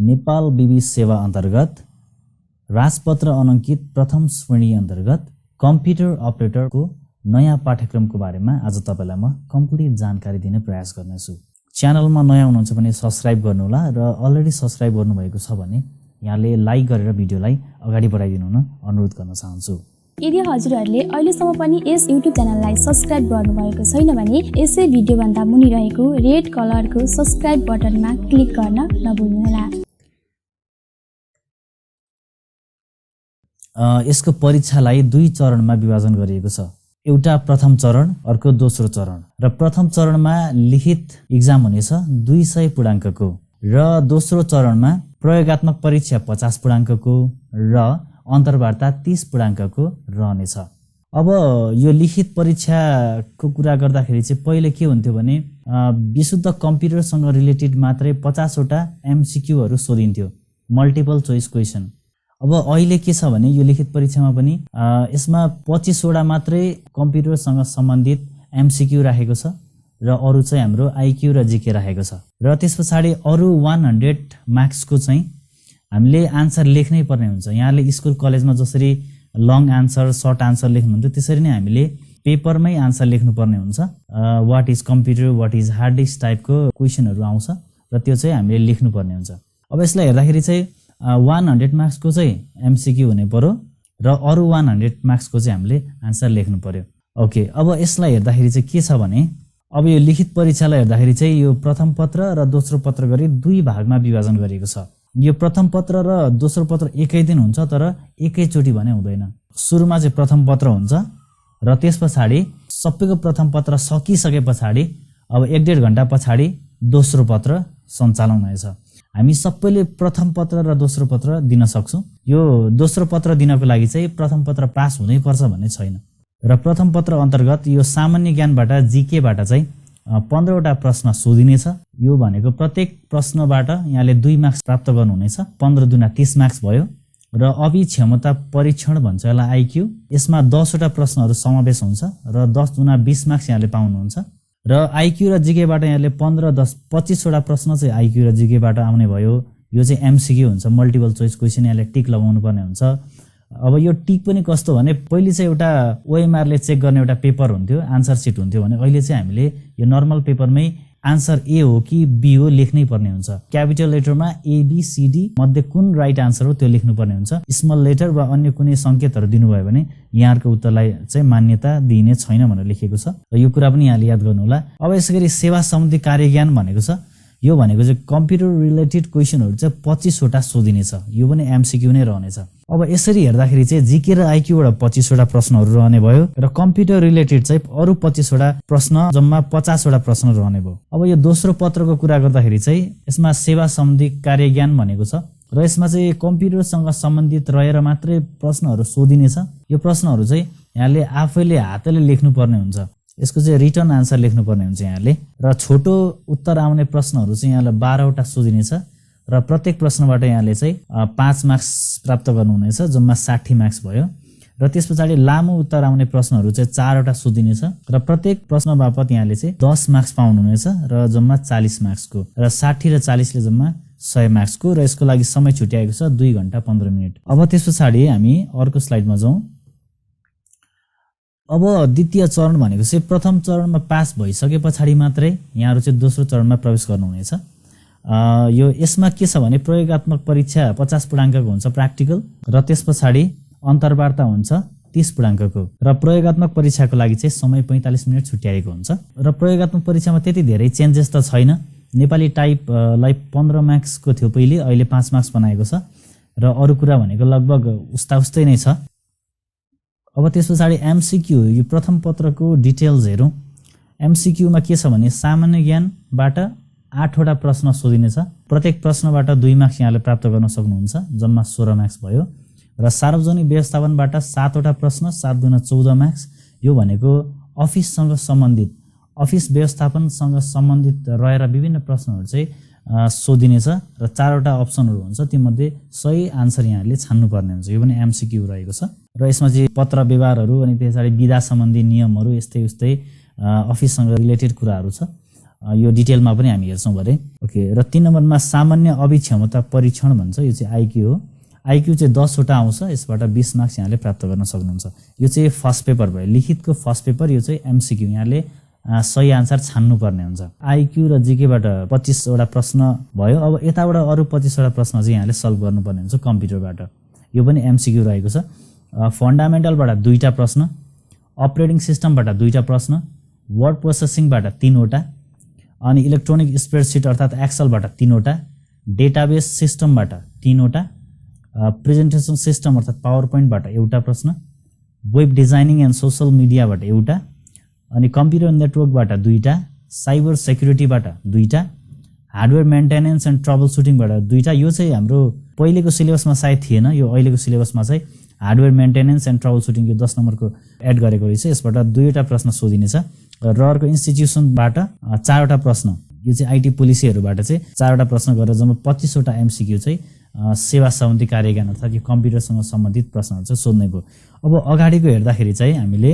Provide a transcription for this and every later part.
नेपाल विवि सेवा अन्तर्गत राजपत्र अनङ्कित प्रथम श्रेणी अन्तर्गत कम्प्युटर अपरेटरको नयाँ पाठ्यक्रमको बारेमा आज तपाईलाई म कम्प्लिट जानकारी दिने प्रयास गर्नेछु। च्यानलमा नयाँ हुनुहुन्छ भने सब्स्क्राइब गर्नुहोला र अलरेडी सब्स्क्राइब गर्नुभएको छ भने यहाँले लाइक गरेर भिडियोलाई अगाडि बढाइदिनु हुन अनुरोध गर्न चाहन्छु। यदि हजुरहरूले अहिलेसम्म पनि यस युट्युब च्यानललाई सब्स्क्राइब गर्नुभएको छैन भने यसै भिडियोभन्दा मुनि रहेको रेड कलरको सब्स्क्राइब बटनमा क्लिक गर्न नभुल्नुहोला। यसको परीक्षालाई दुई चरणमा विभाजन गरिएको छ। एउटा प्रथम चरण, अर्को दोस्रो चरण। र प्रथम चरणमा लिखित इक्जाम हुनेछ 200 पूर्णाङ्कको र दोस्रो चरणमा प्रयोगात्मक परीक्षा 50 पूर्णाङ्कको र अन्तर्वार्ता 30 पूर्णाङ्कको रहनेछ। अब यो लिखित परीक्षाको कुरा गर्दाखेरि चाहिँ पहिले के हुन्थ्यो भने विशुद्ध कम्प्युटरसँग रिलेटेड मात्रै 50 वटा एमसीक्यूहरू सोधिन्थ्यो, मल्टिपल चोइस क्वेसन। अब अहिले के छ भने यो लिखित परीक्षामा पनि यसमा 25 वटा मात्रै कम्प्युटरसँग सम्बन्धित एमसीक्यू राखेको छ र अरु चाहिँ हाम्रो आईक्यू र जीके राखेको छ। र त्यसपछि अरु 100 मार्क्सको चाहिँ हामीले आन्सर लेख्नै पर्ने हुन्छ। यहाँले स्कुल कलेजमा जसरी लङ आन्सर, सर्ट आन्सर लेख्नुहुन्थ्यो त्यसरी नै हामीले पेपरमै आन्सर लेख्नुपर्ने हुन्छ। What is computer, what is hard disk टाइपको क्वेसनहरू आउँछ र त्यो चाहिँ हामीले लेख्नुपर्ने हुन्छ। अब यसलाई हेर्दाखेरि चाहिँ 100 मार्क्सको चाहिँ एमसीक्यू हुने पर्यो र अरु 100 मार्क्सको चाहिँ हामीले आन्सर लेख्नु पर्यो। ओके, अब यसलाई हेर्दाखेरि चाहिँ के छ भने अब यो लिखित परीक्षालाई हेर्दाखेरि चाहिँ यो प्रथम पत्र र दोस्रो पत्र गरी दुई भागमा विभाजन गरिएको छ। यो प्रथम पत्र र दोस्रो पत्र एकै दिन हुन्छ तर एकैचोटि भने हुँदैन। सुरुमा चाहिँ प्रथम पत्र हुन्छ र त्यसपछि सबैको प्रथम पत्र सकिसके पछाडि अब 1.5 घण्टा पछाडि दोस्रो पत्र सञ्चालन हुनेछ। हामी सबैले प्रथम पत्र र दोस्रो पत्र दिन सक्छौं। यो दोस्रो पत्र दिनको लागि चाहिँ प्रथम पत्र पास हुनै पर्छ भन्ने छैन। र प्रथम पत्र अन्तर्गत यो सामान्य ज्ञानबाट जीकेबाट चाहिँ 15 वटा प्रश्न सोधिनेछ। यो भनेको प्रत्येक प्रश्नबाट यहाँले 2 मार्क्स प्राप्त गर्नुहुनेछ। 15 दुना 30 मार्क्स भयो। र अभिक्षमता परीक्षण भन्छ यसलाई आईक्यू। यसमा 10 वटा प्रश्नहरू समावेश हुन्छ र 10 दुना 20 मार्क्स यहाँले पाउनुहुन्छ। र आईक्यू र जीकेबाट यहाँले 15, 10, 25 वटा प्रश्न चाहिँ आईक्यू र जीकेबाट आउने भयो। यो चाहिँ एमसीक्यू हुन्छ, मल्टिपल चोइस क्वेसन। यहाँले टिक लगाउनु पर्ने हुन्छ। अब यो टिक पनि कस्तो भने पहिले चाहिँ एउटा ओएमआरले चेक गर्ने एउटा पेपर हुन्थ्यो, आन्सर सिट हुन्थ्यो भने अहिले चाहिँ हामीले यो नर्मल पेपरमै आन्सर ए हो कि बी हो लेख्नै पर्ने हुन्छ। क्यापिटल लेटरमा एबीसीडी मध्ये कुन राइट आन्सर हो त्यो लेख्नु पर्ने हुन्छ। स्मल लेटर वा अन्य कुनै संकेतहरू दिनुभयो भने यहाँको उत्तरलाई चाहिँ मान्यता दिइने छैन भनेर लेखिएको छ। र यो कुरा पनि यहाँले याद गर्नु होला। अब यसैगरी सेवा सम्बन्धी कार्यज्ञान भनेको छ। यो भनेको चाहिँ कम्प्युटर रिलेटेड क्वेसनहरू चाहिँ 25 वटा सोधिनेछ। यो पनि एमसीक्यू नै रहनेछ। अब यसरी हेर्दाखेरि चाहिँ जीके र आईक्यूबाट 25 वटा प्रश्नहरू रहने भयो र कम्प्युटर रिलेटेड चाहिँ अरु 25 वटा प्रश्न, जम्मा 50 वटा प्रश्न रहने भयो। अब यो दोस्रो पत्रको कुरा गर्दाखेरि चाहिँ यसमा सेवा सम्बन्धी कार्यज्ञान भनेको छ र यसमा चाहिँ कम्प्युटरसँग सम्बन्धित रहेर मात्रै प्रश्नहरू सोधिनेछ। यो प्रश्नहरू चाहिँ यहाँले आफैले हातले लेख्नु पर्ने हुन्छ। यसको चाहिँ रिटर्न आन्सर लेख्नु पर्ने हुन्छ यहाँले। र छोटो उत्तर आउने प्रश्नहरू चाहिँ यहाँले 12 वटा सोधिनेछ र प्रत्येक प्रश्नबाट यहाँले चाहिँ 5 मार्क्स प्राप्त गर्नुहुनेछ, जम्मा 60 मार्क्स भयो। र त्यसपछि लामो उत्तर आउने प्रश्नहरू चाहिँ 4 वटा सोधिनेछ र प्रत्येक प्रश्न बापत यहाँले चाहिँ 10 मार्क्स पाउनुहुनेछ र जम्मा 40 मार्क्सको। र 60 र 40 ले जम्मा 100 मार्क्सको। र यसको लागि समय छुट्याएको छ 2 घण्टा 15 मिनेट। अब त्यसपछि हामी अर्को स्लाइडमा जाउँ। अब द्वितीय चरण भनेको चाहिँ प्रथम चरणमा पास भइसके पछाडि मात्रै यहाँहरु चाहिँ दोस्रो चरणमा प्रवेश गर्नुहुनेछ। यो यसमा के छ भने प्रयोगात्मक परीक्षा 50 पूर्णाङ्कको हुन्छ प्र्याक्टिकल र त्यसपछि अन्तर्वार्ता हुन्छ 30 पूर्णाङ्कको र प्रयोगात्मक परीक्षाको लागि चाहिँ समय 45 मिनेट छुट्याएको हुन्छ। र प्रयोगात्मक परीक्षामा त्यति धेरै चेन्जेस त छैन। नेपाली टाइपलाई 15 मार्क्सको थियो पहिले, अहिले 5 मार्क्स बनाएको छ र अरु कुरा भनेको लगभग उस्तै नै छ। अब त्यसपछि एमसीक्यू, यो प्रथम पत्रको डिटेल्स हेरौँ। एमसीक्यूमा के छ भने सामान्य ज्ञानबाट 8 वटा प्रश्न सोधिनेछ। प्रत्येक प्रश्नबाट 2 मार्क्स यहाँले प्राप्त गर्न सक्नुहुन्छ, जम्मा 16 मार्क्स भयो। र सार्वजनिक व्यवस्थापनबाट 7 वटा प्रश्न, 7 दुना 14 मार्क्स। यो भनेको अफिससँग सम्बन्धित, अफिस व्यवस्थापनसँग सम्बन्धित रहेर विभिन्न प्रश्नहरू चाहिँ सोधिनेछ र 4 वटा अप्सनहरू हुन्छ, तीमध्ये सही आन्सर यहाँले छान्नु पर्ने हुन्छ। यो पनि एमसीक्यू रहेको छ र यसमा चाहिँ पत्र व्यवहारहरू अनि त्यसपछि विधा सम्बन्धी नियमहरू, यस्तै उस्तै अफिससँग रिलेटेड कुराहरू छ। यो डिटेलमा पनि हामी हेर्छौँ भरे। ओके, र 3 नम्बरमा सामान्य अभिक्षमता परीक्षण भन्छ, यो चाहिँ आइक्यू हो। आइक्यू चाहिँ 10 वटा आउँछ, यसबाट 20 मार्क्स यहाँले प्राप्त गर्न सक्नुहुन्छ। यो चाहिँ फर्स्ट पेपर भयो, लिखितको फर्स्ट पेपर। यो चाहिँ एमसीक्यू, यहाँले सही आन्सर छान्नुपर्ने हुन्छ। आइक्यू र जीकेबाट 25 वटा प्रश्न भयो। अब यताबाट अरू 25 वटा प्रश्न चाहिँ यहाँले सल्भ गर्नुपर्ने हुन्छ कम्प्युटरबाट। यो पनि एमसीक्यू रहेको छ। फन्डामेन्टलबाट 2टा प्रश्न, अपरेटिङ सिस्टमबाट 2टा प्रश्न, वर्ड प्रोसेसिङबाट 3 वटा, अनि इलेक्ट्रोनिक स्प्रेडसिट अर्थात् एक्सेलबाट 3 वटा, डेटाबेस सिस्टमबाट 3 वटा, प्रेजेन्टेसन सिस्टम अर्थात् पावर पोइन्टबाट 1 प्रश्न, वेब डिजाइनिङ एन्ड सोसल मिडियाबाट 1, अनि कम्प्युटर नेटवर्कबाट 2टा, साइबर सेक्युरिटीबाट 2टा, हार्डवेयर मेन्टेनेन्स एन्ड ट्रबल सुटिङबाट 2टा। यो चाहिँ हाम्रो पहिलेको सिलेबसमा सायद थिएन, यो अहिलेको सिलेबसमा चाहिँ hardware maintenance and trouble shooting यो 10 नम्बरको एड गरेको रहेछ। यसबाट 2वटा प्रश्न सोधिनेछ। र अर्को इन्स्टिट्युसनबाट 4वटा प्रश्न, यो चाहिँ आइटी पोलिसीहरूबाट चाहिँ 4वटा प्रश्न गरेर जम्मा 25 वटा एमसीक्यू चाहिँ सेवा सम्बन्धी कार्यज्ञान अर्थात् यो कम्प्युटरसँग सम्बन्धित प्रश्नहरू चाहिँ सोध्ने भयो। अब अगाडिको हेर्दाखेरि चाहिँ हामीले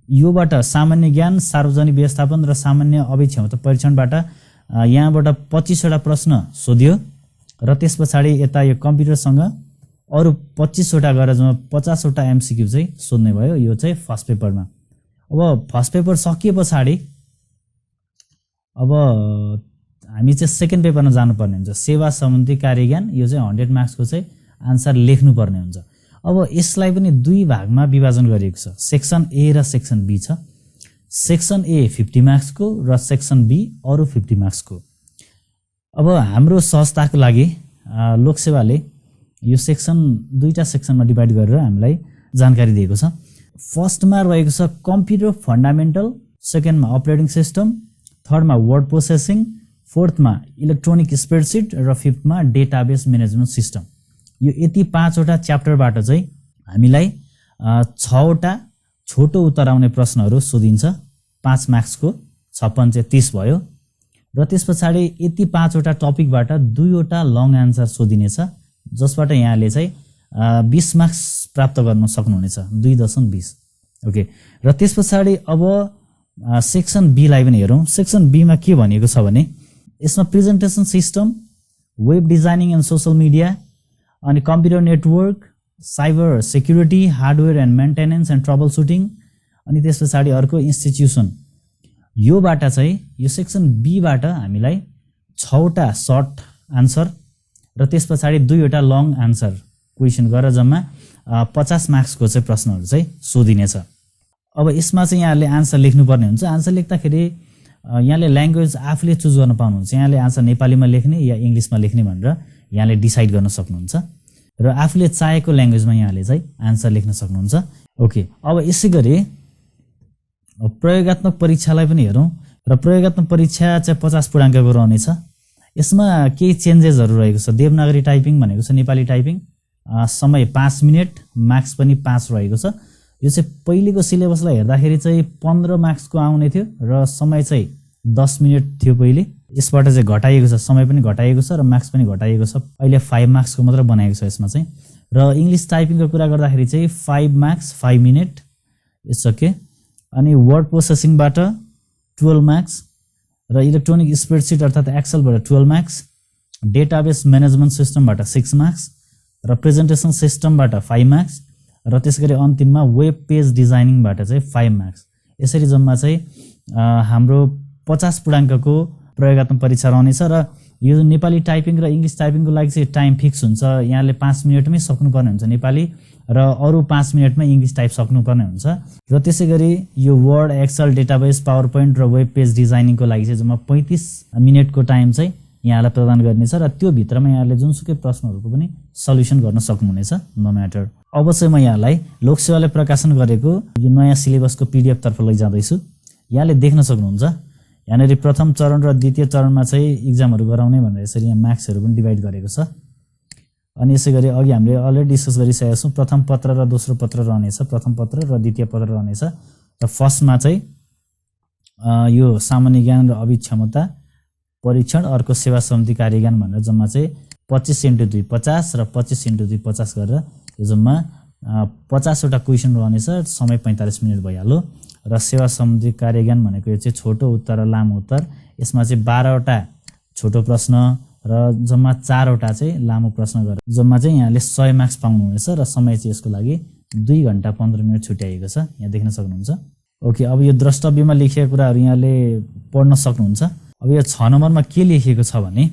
योबाट सामान्य ज्ञान, सार्वजनिक व्यवस्थापन र सामान्य अभिक्षमता परीक्षणबाट यहाँबाट 25 वटा प्रश्न सोध्यो, र त्यस पछाडि यता यो कम्प्युटरसँग अरू 25 वटा गरेर जम्मा 50 वटा एमसीक्यू चाहिँ सोध्ने भयो। यो चाहिँ फर्स्ट पेपरमा। अब फर्स्ट पेपर सकिए पछाडि अब हामी चाहिँ सेकेन्ड पेपरमा जानुपर्ने हुन्छ, सेवा सम्बन्धी कार्यज्ञान। यो चाहिँ 100 मार्क्सको चाहिँ आन्सर लेख्नुपर्ने हुन्छ। अब यसलाई पनि 2 भागमा विभाजन गरिएको छ, सेक्सन ए र सेक्सन बी छ। सेक्सन ए 50 मार्क्सको र सेक्सन बी अरू 50 मार्क्सको। अब हाम्रो सहजताको लागि लोकसेवाले यो सेक्सन 2टा सेक्सनमा डिभाइड गरेर हामीलाई जानकारी दिएको छ। फर्स्टमा रहेको छ कम्प्युटर फन्डामेन्टल, सेकेन्डमा अपरेटिङ सिस्टम, थर्डमा वर्ड प्रोसेसिङ, फोर्थमा इलेक्ट्रोनिक स्प्रेडसिट र फिफ्थमा डेटाबेस म्यानेजमेन्ट सिस्टम। यो यति 5 वटा च्याप्टरबाट चाहिँ हामीलाई 6 वटा छोटो उत्तर आउने प्रश्नहरू सोधिन्छ। 5 मार्क्सको 56 चाहिँ 30 भयो। र त्यस पछाडि यति 5 वटा टपिकबाट 2 वटा लङ आन्सर सोधिनेछ, जसबाट यहाँले चाहिँ 20 मार्क्स प्राप्त गर्न सक्नुहुनेछ, 2.20। ओके, र त्यस पछाडि अब सेक्सन बीलाई पनि हेरौँ। सेक्सन बीमा के भनिएको छ भने यसमा presentation system, web designing and social media, अनि computer network, cyber security, hardware and maintenance and trouble shooting, अनि त्यस पछाडि अर्को इन्स्टिट्युसन। योबाट चाहिँ यो सेक्सन बीबाट हामीलाई 6 वटा सर्ट आन्सर र त्यस पछाडि 2 वटा लङ आन्सर क्वेसन गरेर जम्मा 50 मार्क्सको चाहिँ प्रश्नहरू चाहिँ सोधिनेछ। अब यसमा चाहिँ यहाँले आन्सर लेख्नुपर्ने हुन्छ। आन्सर लेख्दाखेरि यहाँले ल्याङ्ग्वेज आफूले चुज गर्न पाउनुहुन्छ। यहाँले आन्सर नेपालीमा लेख्ने या इङ्ग्लिसमा लेख्ने भनेर यहाँले डिसाइड गर्न सक्नुहुन्छ, र आफूले चाहेको ल्याङ्ग्वेजमा यहाँले चाहिँ आन्सर लेख्न सक्नुहुन्छ। ओके, अब यसै गरी प्रयोगात्मक परीक्षालाई पनि हेरौँ। र प्रयोगात्मक परीक्षा चाहिँ 50 पूर्णाङ्कको रहनेछ। यसमा केही चेन्जेसहरू रहेको छ। देवनागरी टाइपिङ भनेको छ नेपाली टाइपिङ, समय 5 मिनट, मार्क्स पनि 5 रहेको छ। यो चाहिँ पहिलेको सिलेबसलाई हेर्दाखेरि चाहिँ 15 मार्क्सको आउने थियो र समय चाहिँ 10 मिनट थियो पहिले। यसबाट चाहिँ घटाइएको छ, समय पनि घटाइएको छ र मार्क्स पनि घटाइएको छ। अहिले 5 मार्क्सको मात्र बनाएको छ यसमा चाहिँ। र इङ्ग्लिस टाइपिङको कुरा गर्दाखेरि चाहिँ 5 मार्क्स 5 मिनट इट्स ओके। अनि वर्ड प्रोसेसिङबाट 12 मार्क्स, र इलेक्ट्रोनिक स्प्रेडसिट अर्थात् एक्सेलबाट 12 मार्क्स, डेटाबेस म्यानेजमेन्ट सिस्टमबाट 6 मार्क्स, र प्रेजेन्टेसन सिस्टमबाट 5 मार्क्स, र त्यसगरी अन्तिममा वेब पेज डिजाइनिङबाट चाहिँ 5 मार्क्स। यसरी जम्मा चाहिँ हाम्रो 50 पूर्णाङ्कको प्रयोगात्मक परीक्षा रहनेछ। र यो नेपाली टाइपिङ र इङ्ग्लिस टाइपिङको लागि चाहिँ टाइम फिक्स हुन्छ। यहाँले 5 मिनटमै सक्नुपर्ने हुन्छ नेपाली, र अरू 5 मिनटमै इङ्ग्लिस टाइप सक्नुपर्ने हुन्छ। र त्यसै गरी यो Word, Excel, database, PowerPoint र वेब पेज डिजाइनिङको लागि चाहिँ जम्मा 35 मिनटको टाइम चाहिँ यहाँलाई प्रदान गर्नेछ, र त्यो भित्रमा यहाँले जुनसुकै प्रश्नहरूको पनि सल्युसन गर्न सक्नुहुनेछ, नो म्याटर। अब चाहिँ म यहाँलाई लोकसेवाले प्रकाशन गरेको यो नयाँ सिलेबसको PDF तर्फ लैजाँदैछु। यहाँले देख्न सक्नुहुन्छ यहाँनिर प्रथम चरण र द्वितीय चरणमा चाहिँ इक्जामहरू गराउने भनेर यसरी यहाँ मार्क्सहरू पनि डिभाइड गरेको छ। अनि यसै गरी अघि हामीले अलरेडी डिस्कस गरिसकेका छौँ, प्रथम पत्र र दोस्रो पत्र रहनेछ, प्रथम पत्र र द्वितीय पत्र रहनेछ। र फर्स्टमा चाहिँ यो सामान्य ज्ञान र अभिक्षमता परीक्षण, अर्को सेवा सम्बन्धी कार्यज्ञान भनेर जम्मा चाहिँ 25 × 2 50 र 25 × 2 50 गरेर यो जम्मा 50 वटा क्वेसन रहनेछ। समय 45 मिनट भइहाल्यो। र सेवा सम्बन्धी कार्यज्ञान भनेको यो चाहिँ छोटो उत्तर र लामो उत्तर। यसमा चाहिँ 12वटा छोटो प्रश्न र जम्मा 4वटा चाहिँ लामो प्रश्न गरेर जम्मा चाहिँ यहाँले 100 मार्क्स पाउनुहुनेछ र समय चाहिँ यसको लागि 2 घण्टा 15 मिनेट छुट्याइएको छ, यहाँ देख्न सक्नुहुन्छ। ओके, अब यो द्रष्टव्यमा लेखिएका कुराहरू यहाँले पढ्न सक्नुहुन्छ। अब यो 6 नम्बरमा के लेखिएको छ भने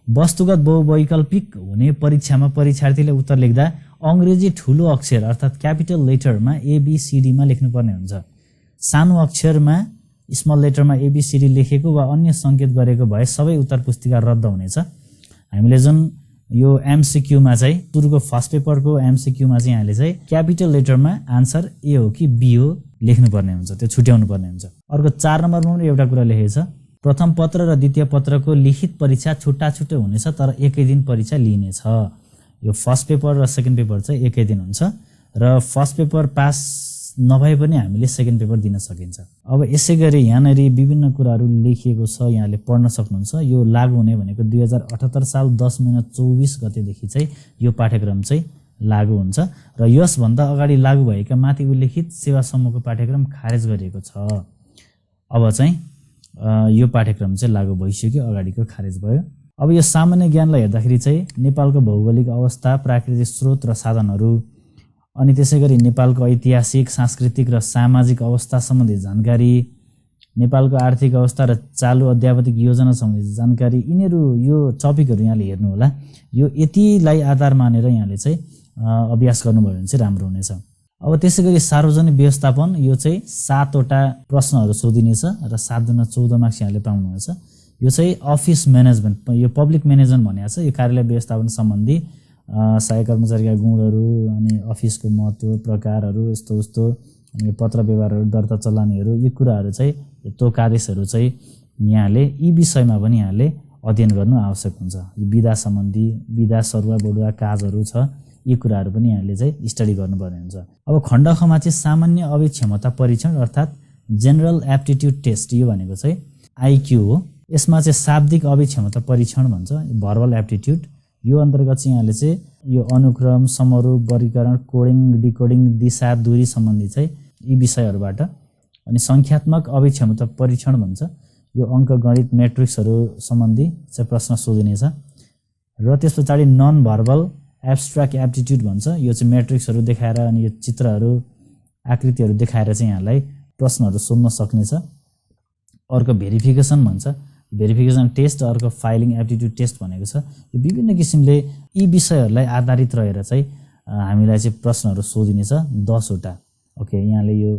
वस्तुगत बहुवैकल्पिक हुने परीक्षामा परीक्षार्थीले उत्तर लेख्दा अंग्रेजी ठुलो अक्षर अर्थात् क्यापिटल लेटरमा ABCD मा लेख्नुपर्ने हुन्छ। सानो अक्षरमा स्मल लेटरमा ABCD लेखेको वा अन्य संकेत गरेको भए सबै उत्तर पुस्तिका रद्द हुनेछ। हामीले जुन यो MCQ मा चाहिँ सुरुको फर्स्ट पेपरको MCQ मा चाहिँ यहाँले चाहिँ क्यापिटल लेटरमा आन्सर A हो कि B हो लेख्नुपर्ने हुन्छ, त्यो छुट्याउनु पर्ने हुन्छ। अर्को 4 नम्बरमा पनि एउटा कुरा लेखेको छ, प्रथम पत्र र द्वितीय पत्रको लिखित परीक्षा छुट्टा छुट्टै हुनेछ तर एकै दिन परीक्षा लिइनेछ। यो फर्स्ट पेपर र सेकेन्ड पेपर चाहिँ एकै दिन हुन्छ र फर्स्ट पेपर पास नभए पनि हामीले सेकेन्ड पेपर दिन सकिन्छ। अब यसै गरी यहाँनेरि विभिन्न कुराहरू लेखिएको छ, यहाँले पढ्न सक्नुहुन्छ। यो लागू हुने भनेको 2078 साल 10 महिना 24 गतेदेखि चाहिँ यो पाठ्यक्रम चाहिँ लागू हुन्छ र यसभन्दा अगाडि लागू भएका माथि उल्लेखित सेवा समूहको पाठ्यक्रम खारेज गरिएको छ। अब चाहिँ यो पाठ्यक्रम चाहिँ लागू भइसक्यो, अगाडिको खारेज भयो। अब यो सामान्य ज्ञानलाई हेर्दाखेरि चाहिँ नेपालको भौगोलिक अवस्था, प्राकृतिक स्रोत र साधनहरू, अनि त्यसैगरी नेपालको ऐतिहासिक, सांस्कृतिक र सामाजिक अवस्था सम्बन्धी जानकारी, नेपालको आर्थिक अवस्था र चालु अध्यावधिक योजना सम्बन्धी जानकारी, यिनीहरू यो टपिकहरू यहाँले हेर्नु होला। यो यतिलाई आधार मानेर यहाँले चाहिँ अभ्यास गर्नुभयो भने चाहिँ राम्रो हुनेछ। अब त्यसैगरी सार्वजनिक व्यवस्थापन, यो चाहिँ 7वटा प्रश्नहरू सोधिनेछ र 7 गुणा 14 मार्क्स यहाँले पाउनुहुनेछ। यो चाहिँ अफिस म्यानेजमेन्ट, यो पब्लिक म्यानेजमेन्ट भनेको छ, यो कार्यालय व्यवस्थापन सम्बन्धी सहायक कर्मचारीका गुणहरू, अनि अफिसको महत्त्व, प्रकारहरू, यस्तो उस्तो, अनि पत्र व्यवहारहरू, दर्ता चलानीहरू, यी कुराहरू चाहिँ तोकादेशहरू चाहिँ यहाँले यी विषयमा पनि यहाँले अध्ययन गर्नु आवश्यक हुन्छ। यो विधा सम्बन्धी, विधा सरुवा बढुवा काजहरू छ, यी कुराहरू पनि यहाँले चाहिँ स्टडी गर्नुपर्ने हुन्छ। अब खण्ड खमा चाहिँ सामान्य अभिक क्षमता परीक्षण अर्थात् जेनरल एप्टिट्युड टेस्ट, यो भनेको चाहिँ IQ हो। यसमा चाहिँ शाब्दिक अभिक क्षमता परीक्षण भन्छ, भर्बल एप्टिट्युड। यो अन्तर्गत चाहिँ यहाँले चाहिँ यो अनुक्रम, समरूप, वर्गीकरण, कोडिङ, डिकोडिङ, दिशा, दूरी सम्बन्धी चाहिँ यी विषयहरूबाट, अनि संख्यात्मक अभिक क्षमता परीक्षण भन्छ, यो अङ्क गणित, म्याट्रिक्सहरू सम्बन्धी चाहिँ प्रश्न सोधिनेछ। र त्यस पछाडि नन भर्बल एब्स्ट्र्याक्ट एप्टिट्युड भन्छ, यो चाहिँ म्याट्रिक्सहरू देखाएर अनि यो चित्रहरू, आकृतिहरू देखाएर चाहिँ यहाँलाई प्रश्नहरू सोध्न सक्नेछ। अर्को भेरिफिकेसन भन्छ, भेरिफिकेसन टेस्ट, अर्को फाइलिङ एप्टिट्युड टेस्ट भनेको छ। यो विभिन्न किसिमले यी विषयहरूलाई आधारित रहेर चाहिँ हामीलाई चाहिँ प्रश्नहरू सोधिनेछ 10वटा। ओके, यहाँले यो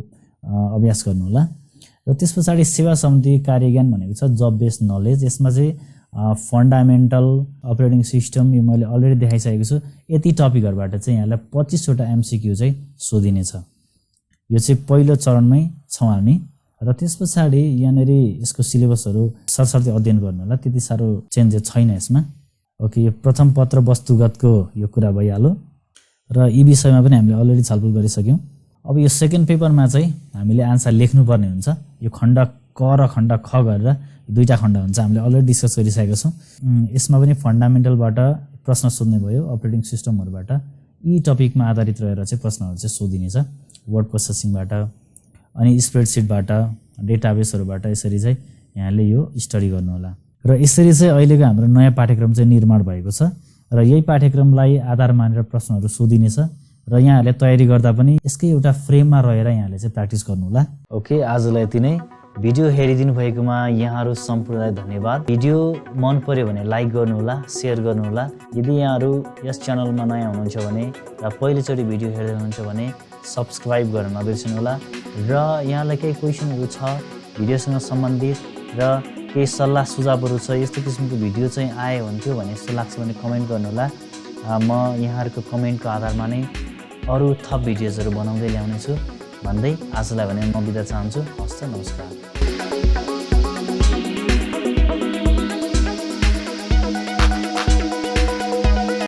अभ्यास गर्नु होला। र त्यस पछाडि सेवा सम्बन्धी कार्यज्ञान भनेको छ जब बेस्ड नलेज। यसमा चाहिँ फन्डामेन्टल, अपरेटिङ सिस्टम, यो मैले अलरेडी देखाइसकेको छु। यति टपिकहरूबाट चाहिँ यहाँलाई 25वटा MCQ चाहिँ सोधिनेछ। यो चाहिँ पहिलो चरणमै छौँ हामी। र त्यस पछाडि यहाँनिर यसको सिलेबसहरू सरसर्ती अध्ययन गर्नु होला, त्यति साह्रो चेन्जेस छैन यसमा। ओके, यो प्रथम पत्र वस्तुगतको यो कुरा भइहाल्यो र यी विषयमा पनि हामीले अलरेडी छलफल गरिसक्यौँ। अब यो सेकेन्ड पेपरमा चाहिँ हामीले आन्सर लेख्नुपर्ने हुन्छ। यो खण्ड क र खण्ड ख गरेर 2टा खण्ड हुन्छ, हामीले अलरेडी डिस्कस गरिसकेका छौँ। यसमा पनि फन्डामेन्टलबाट प्रश्न सोध्ने भयो, अपरेटिङ सिस्टमहरूबाट, यी टपिकमा आधारित रहेर चाहिँ प्रश्नहरू चाहिँ सोधिनेछ। वर्ड प्रोसेसिङबाट अनि स्प्रेडसिटबाट, डेटाबेसहरूबाट यसरी चाहिँ यहाँले यो स्टडी गर्नु होला। र यसरी चाहिँ अहिलेको हाम्रो नयाँ पाठ्यक्रम चाहिँ निर्माण भएको छ र यही पाठ्यक्रमलाई आधार मानेर प्रश्नहरू सोधिनेछ र यहाँहरूले तयारी गर्दा पनि यसकै एउटा फ्रेममा रहेर यहाँले चाहिँ प्र्याक्टिस गर्नु होला। ओके, आजलाई यति नै। भिडियो हेरिदिनु भएकोमा यहाँहरू सम्पूर्णलाई धन्यवाद। भिडियो मन पर्यो भने लाइक गर्नुहोला, सेयर गर्नुहोला। यदि यहाँहरू यस च्यानलमा नयाँ हुनुहुन्छ भने र पहिलोचोटि भिडियो हेर्दै हुनुहुन्छ भने सब्सक्राइब गर्न नबिर्सनुहोला। र यहाँलाई केही क्वेसनहरू छ भिडियोसँग सम्बन्धित र केही सल्लाह सुझावहरू छ, यस्तो किसिमको भिडियो चाहिँ आए हुन्थ्यो भने जस्तो लाग्छ भने कमेन्ट गर्नुहोला। म यहाँहरूको कमेन्टको आधारमा नै अरू थप भिडियोजहरू बनाउँदै ल्याउनेछु भन्दै आजलाई भने म बिदा चाहन्छु। हस्त, नमस्कार।